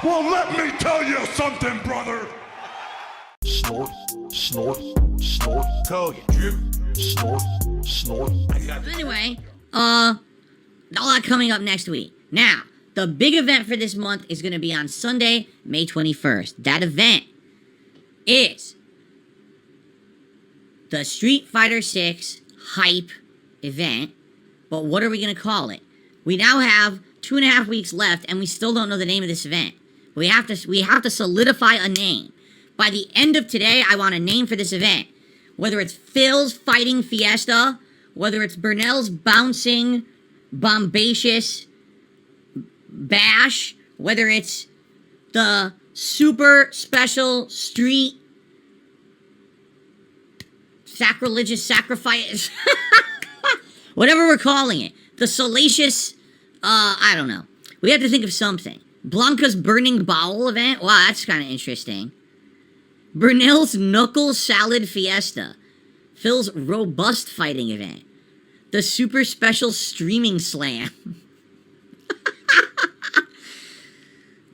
Well, let me tell you something, brother. Snort, snort, snort, Kogan. Drip, snort, snort. Anyway, all that coming up next week. Now, the big event for this month is going to be on Sunday, May 21st. That event is the Street Fighter 6 hype event. But what are we going to call it? We now have 2.5 weeks left, and we still don't know the name of this event. We have to solidify a name. By the end of today, I want a name for this event. Whether it's Phil's Fighting Fiesta, whether it's Burnell's Bouncing Bombacious Bash, whether it's the Super Special Street Sacrilegious Sacrifice, whatever we're calling it. The Salacious, I don't know. We have to think of something. Blanca's Burning Bowel event? Wow, that's kind of interesting. Brunel's Knuckle Salad Fiesta. Phil's Robust Fighting event. The Super Special Streaming Slam.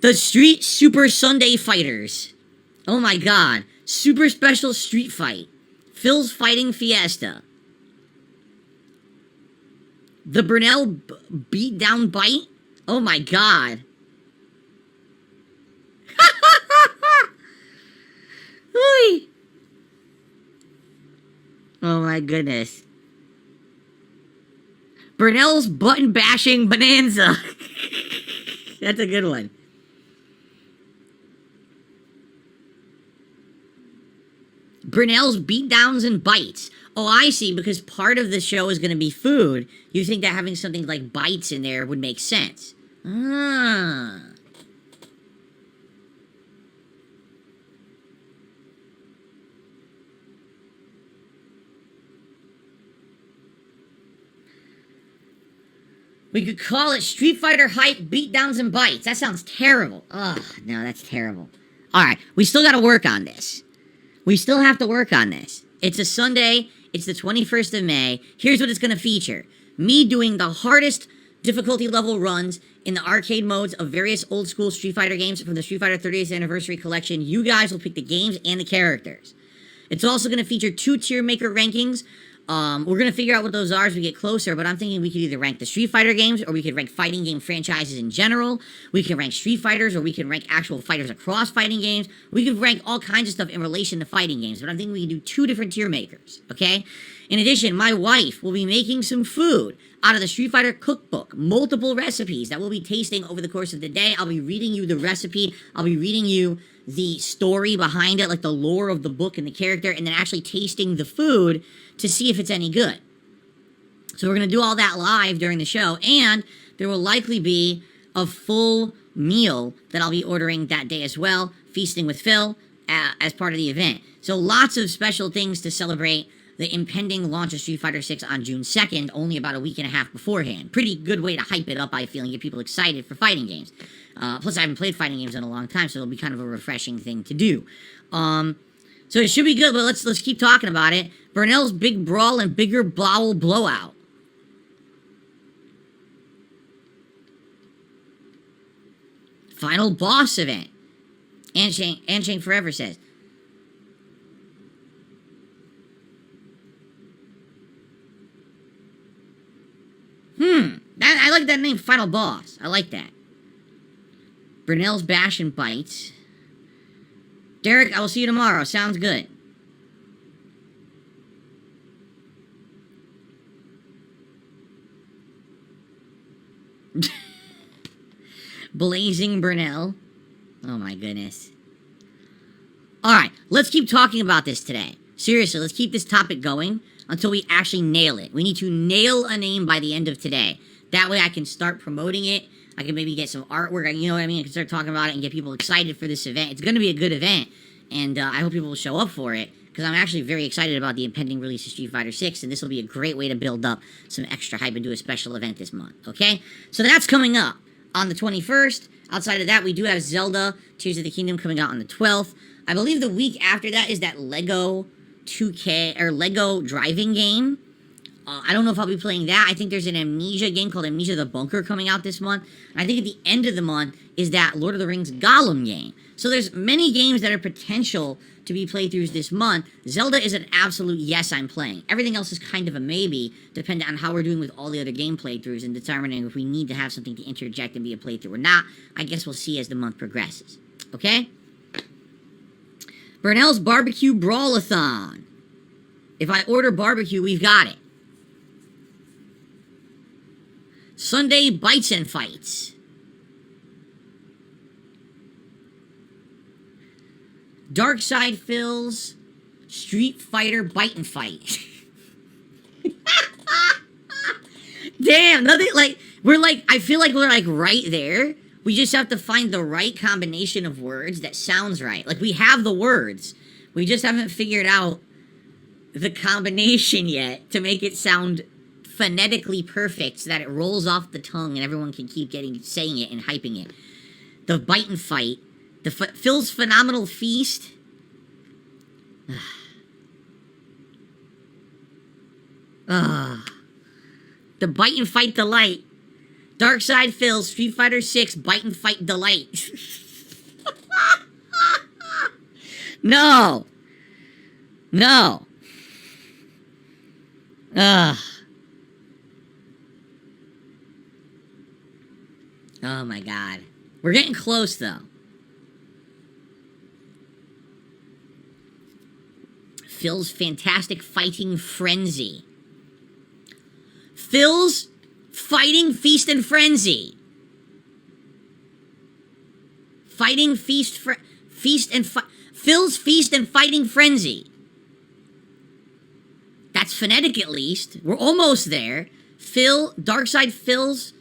The Street Super Sunday Fighters. Oh my god. Super Special Street Fight. Phil's Fighting Fiesta. The Brunel Beatdown Bite? Oh my god. Oh my goodness. Brunel's Button Bashing Bonanza. That's a good one. Brunel's Beatdowns and Bites. Oh, I see, because part of the show is going to be food. You think that having something like bites in there would make sense. Ah. We could call it Street Fighter Hype Beatdowns and Bites. That sounds terrible. Ugh, no, that's terrible. Alright, we still gotta work on this. We still have to work on this. It's a Sunday. It's the 21st of May. Here's what it's gonna feature. Me doing the hardest difficulty level runs in the arcade modes of various old school Street Fighter games from the Street Fighter 30th Anniversary Collection. You guys will pick the games and the characters. It's also gonna feature 2 tier maker rankings. We're going to figure out what those are as we get closer, but I'm thinking we could either rank the Street Fighter games, or we could rank fighting game franchises in general. We can rank Street Fighters, or we can rank actual fighters across fighting games. We could rank all kinds of stuff in relation to fighting games, but I'm thinking we can do 2 different tier makers, okay? In addition, my wife will be making some food out of the Street Fighter cookbook, multiple recipes that we'll be tasting over the course of the day. I'll be reading you the recipe. I'll be reading you the story behind it, like the lore of the book and the character, and then actually tasting the food to see if it's any good. So we're going to do all that live during the show, and there will likely be a full meal that I'll be ordering that day as well, feasting with Phil as part of the event. So lots of special things to celebrate the impending launch of Street Fighter 6 on June 2nd, only about a week and a half beforehand. Pretty good way to hype it up, I feel, and get people excited for fighting games. Plus, I haven't played fighting games in a long time, so it'll be kind of a refreshing thing to do. So it should be good, but let's keep talking about it. Burnell's Big Brawl and Bigger Bowel Blowout. Final boss event. Anshane Forever says. I like that name, Final Boss. I like that. Brunel's Bash and Bites. Derek, I will see you tomorrow. Sounds good. Blazing Brunel. Oh my goodness. Alright, let's keep talking about this today. Seriously, let's keep this topic going until we actually nail it. We need to nail a name by the end of today. That way I can start promoting it. I can maybe get some artwork, you know what I mean? I can start talking about it and get people excited for this event. It's going to be a good event, and I hope people will show up for it, because I'm actually very excited about the impending release of Street Fighter 6, and this will be a great way to build up some extra hype and do a special event this month, okay? So that's coming up on the 21st. Outside of that, we do have Zelda Tears of the Kingdom coming out on the 12th. I believe the week after that is that Lego 2K, or Lego driving game. I don't know if I'll be playing that. I think there's an Amnesia game called Amnesia the Bunker coming out this month. And I think at the end of the month is that Lord of the Rings Gollum game. So there's many games that are potential to be playthroughs this month. Zelda is an absolute yes, I'm playing. Everything else is kind of a maybe, depending on how we're doing with all the other game playthroughs and determining if we need to have something to interject and be a playthrough or not. I guess we'll see as the month progresses. Okay? Burnell's Barbecue Brawl-a-thon. If I order barbecue, we've got it. Sunday Bites and Fights. Darkside Phil's Street Fighter Bite and Fight. Damn, nothing like, I feel like we're like right there. We just have to find the right combination of words that sounds right. Like we have the words. We just haven't figured out the combination yet to make it sound phonetically perfect so that it rolls off the tongue and everyone can keep saying it and hyping it. The Bite and Fight. The Phil's Phenomenal Feast. The Bite and Fight Delight. Darkside Phil's Street Fighter 6 Bite and Fight Delight. No. No. Oh my god. We're getting close though. Phil's Fantastic Fighting Frenzy. Phil's Fighting Feast and Frenzy. Fighting Feast Phil's Feast and Fighting Frenzy. That's phonetic at least. We're almost there. Darkside Phil's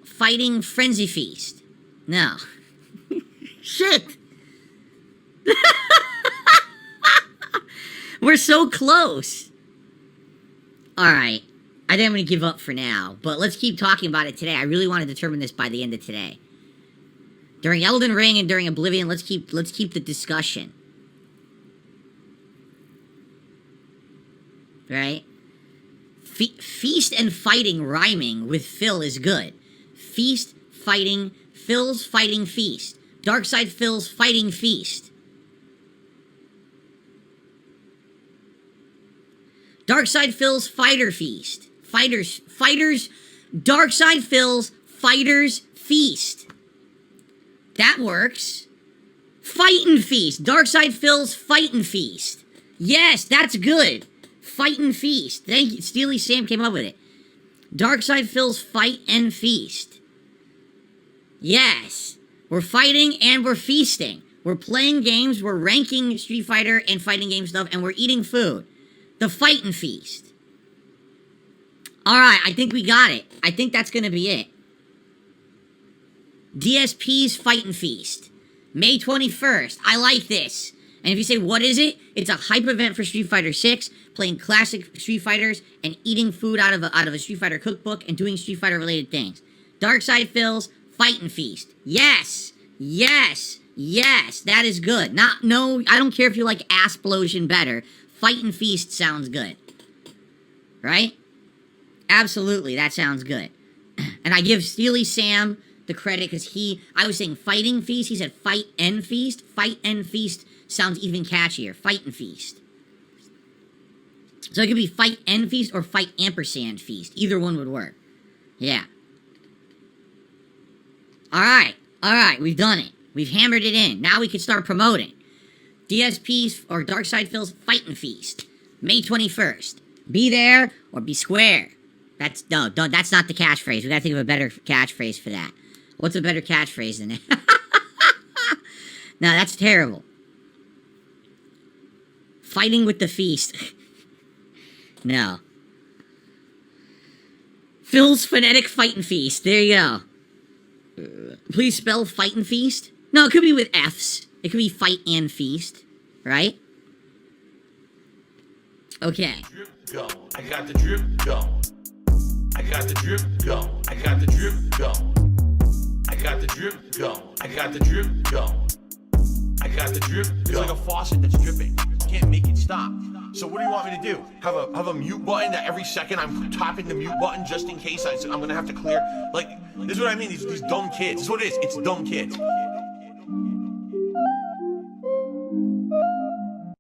Fighting Frenzy Feast. No. Shit. We're so close. Alright. I think I'm going to give up for now. But let's keep talking about it today. I really want to determine this by the end of today. During Elden Ring and during Oblivion, let's keep the discussion. Right? Feast and fighting rhyming with Phil is good. Feast, fighting, Phil's Fighting Feast. Darkside Phil's Fighting Feast. Darkside Phil's Fighter Feast. Fighters, Darkside Phil's Fighters Feast. That works. Fightin' Feast. Darkside Phil's Fightin' Feast. Yes, that's good. Fightin' Feast. Thank you. Steely Sam came up with it. Darkside Phil's Fight and Feast. Yes. We're fighting and we're feasting. We're playing games, we're ranking Street Fighter and fighting game stuff, and we're eating food. The Fightin' Feast. Alright, I think we got it. I think that's gonna be it. DSP's Fightin' Feast. May 21st. I like this. And if you say, what is it? It's a hype event for Street Fighter 6, playing classic Street Fighters, and eating food out of a Street Fighter cookbook, and doing Street Fighter related things. Darkside Phil's Fightin' Feast. Yes! Yes! Yes! That is good. No, I don't care if you like Assplosion better. Fightin' Feast sounds good. Right? Absolutely, that sounds good. And I give Steely Sam the credit because I was saying Fighting Feast, he said Fight and Feast. Fight and Feast sounds even catchier. Fightin' Feast. So it could be Fight and Feast or Fight ampersand Feast. Either one would work. Yeah. Alright, we've done it. We've hammered it in. Now we can start promoting. DSP's or Darkside Phil's Fightin' Feast. May 21st. Be there or be square. That's not the catchphrase. We gotta think of a better catchphrase for that. What's a better catchphrase than that? No, that's terrible. Fighting with the feast. No. Phil's Phonetic Fightin' Feast. There you go. Please spell Fightin' Feast. No, it could be with F's. It could be Fight and Feast. Right? Okay. Drip going. I got the drip going. I got the drip going. I got the drip going. I got the drip going. I got the drip going. I got the drip going. It's like a faucet that's dripping. You can't make it stop. So what do you want me to do? Have a mute button that every second I'm tapping the mute button just in case I'm gonna have to clear? Like, this is what I mean, these dumb kids. This is what it is, it's dumb kids.